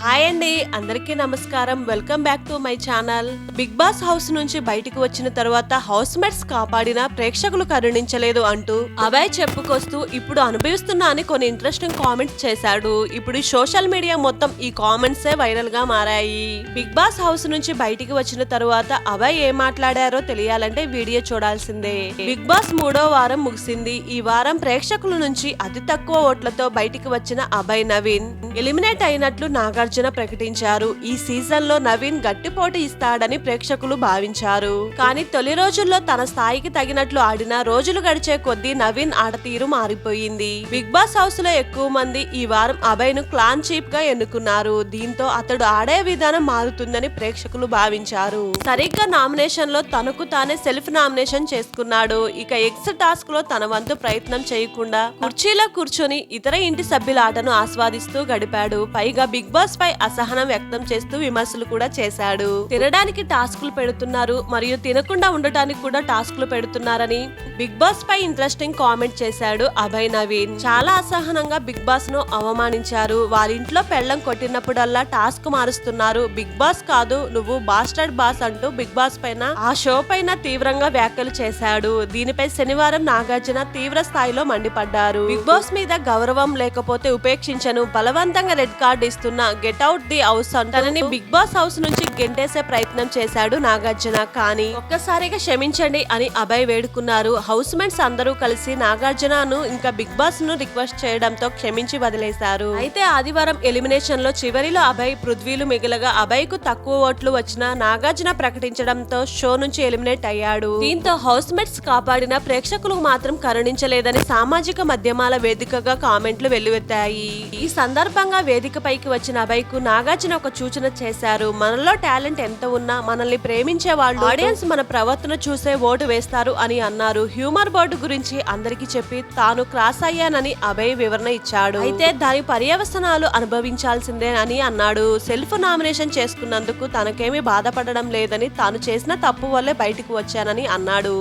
Hi అండి, అందరికీ నమస్కారం. Welcome back to my channel. Bigg Boss house నుంచి బయటికి వచ్చిన తర్వాత హౌస్ మేట్స్ కాపాడిన ప్రేక్షకులు కరుణించలేదు అంటూ అభయ్ చెప్పుకొస్తూ ఇప్పుడు అనుభవిస్తున్నా అని కొన్ని ఇంట్రెస్టింగ్ కామెంట్స్ చేశాడు. ఇప్పుడు సోషల్ మీడియా మొత్తం ఈ కామెంట్స్ వైరల్ గా మారాయి. బిగ్ బాస్ హౌస్ నుంచి బయటికి వచ్చిన తర్వాత అభయ్ ఏం మాట్లాడారో తెలియాలంటే వీడియో చూడాల్సిందే. బిగ్ బాస్ 3వ వారం ముగిసింది. ఈ వారం ప్రేక్షకుల నుంచి అతి తక్కువ ఓట్లతో బయటికి వచ్చిన అభయ్ నవీన్ ఎలిమినేట్ అయినట్లు నాగార్జున ప్రకటించారు. ఈ సీజన్ లో నవీన్ గట్టి పోటీ ఇస్తాడని ప్రేక్షకులు భావించారు. కానీ తొలి రోజుల్లో తన స్థాయికి తగినట్లు ఆడిన రోజులు గడిచే కొద్దీ నవీన్ ఆడతీరు మారిపోయింది. బిగ్ బాస్ హౌస్ లో ఎక్కువ మంది ఈ వారం అభయ్ ను క్లాన్ చీఫ్ గా ఎన్నుకున్నారు. దీంతో అతడు ఆడే విధానం మారుతుందని ప్రేక్షకులు భావించారు. సరిగ్గా నామినేషన్ లో తనకు తానే సెల్ఫ్ నామినేషన్ చేసుకున్నాడు. ఇక ఎక్స్ టాస్క్ లో తన వంతు ప్రయత్నం చేయకుండా కుర్చీలో కూర్చొని ఇతర ఇంటి సభ్యుల ఆటను ఆస్వాదిస్తూ గడిపాడు. పైగా బిగ్ బాస్ పై అసహనం వ్యక్తం చేస్తూ విమర్శలు కూడా చేశాడు. తినడానికి టాస్కులు పెడుతున్నారు మరియు తినకుండా ఉండటానికి కూడా టాస్కులు పెడుతున్నారని బిగ్ బాస్ పై ఇంట్రెస్టింగ్ కామెంట్ చేశాడు అభయ్ నవీన్. చాలా అసహనంగా బిగ్ బాస్ ను అవమానించారు. వారింట్లో పెళ్లం కొట్టినప్పుడల్లా టాస్క్ మారుస్తున్నారు. బిగ్ బాస్ కాదు, నువ్వు బాస్టర్డ్ బాస్ అంటూ బిగ్ బాస్ పైన ఆ షో పైన తీవ్రంగా వ్యాఖ్యలు చేశాడు. దీనిపై శనివారం నాగార్జున తీవ్ర స్థాయిలో మండిపడ్డారు. బిగ్ బాస్ మీద గౌరవం లేకపోతే ఉపేక్షించను, బలవంతంగా రెడ్ కార్డ్ ఇస్తున్నా, గెట్ అవుట్ ది హౌస్ తనని బిగ్ బాస్ హౌస్ నుంచి గెంటేసే ప్రయత్నం చేశాడు నాగార్జున. కానీ ఒక్కసారిగా క్షమించండి అని అభయ్ వేడుకున్నారు. హౌస్ మేట్స్ అందరూ కలిసి నాగార్జునను ఇంకా బిగ్ బాస్ ను రిక్వెస్ట్ చేయడంతో క్షమించి వదిలేశారు. అయితే ఆదివారం ఎలిమినేషన్ లో చివరిలో అభయ్ పృథ్వీలు మిగలగా అభయ్ కు తక్కువ ఓట్లు వచ్చిన నాగార్జున ప్రకటించడంతో షో నుంచి ఎలిమినేట్ అయ్యాడు. దీంతో హౌస్ మేట్స్ కాపాడిన ప్రేక్షకులకు మాత్రం కరుణించలేదని సామాజిక మాధ్యమాల వేదికగా కామెంట్లు వెల్లువెత్తాయి. ఈ సందర్భంగా వేదికపైకి వచ్చిన అభయ్ కు నాగార్జున ఒక సూచన చేశారు. మనలో టాలెంట్ ఎంత ఉన్నా మనల్ని ప్రేమించే వాళ్ళు ఆడియన్స్ మన ప్రవర్తన చూసే ఓటు వేస్తారు అని అన్నారు. హ్యూమర్ బోర్డు గురించి అందరికి చెప్పి తాను క్రాస్ అయ్యానని అభయ్ వివరణ ఇచ్చాడు. అయితే దాని పర్యవసనాలు అనుభవించాల్సిందే అని అన్నాడు. సెల్ఫ్ నామినేషన్ చేసుకున్నందుకు తనకేమీ బాధపడడం లేదని, తాను చేసిన తప్పు వల్లే బయటకు వచ్చానని అన్నాడు.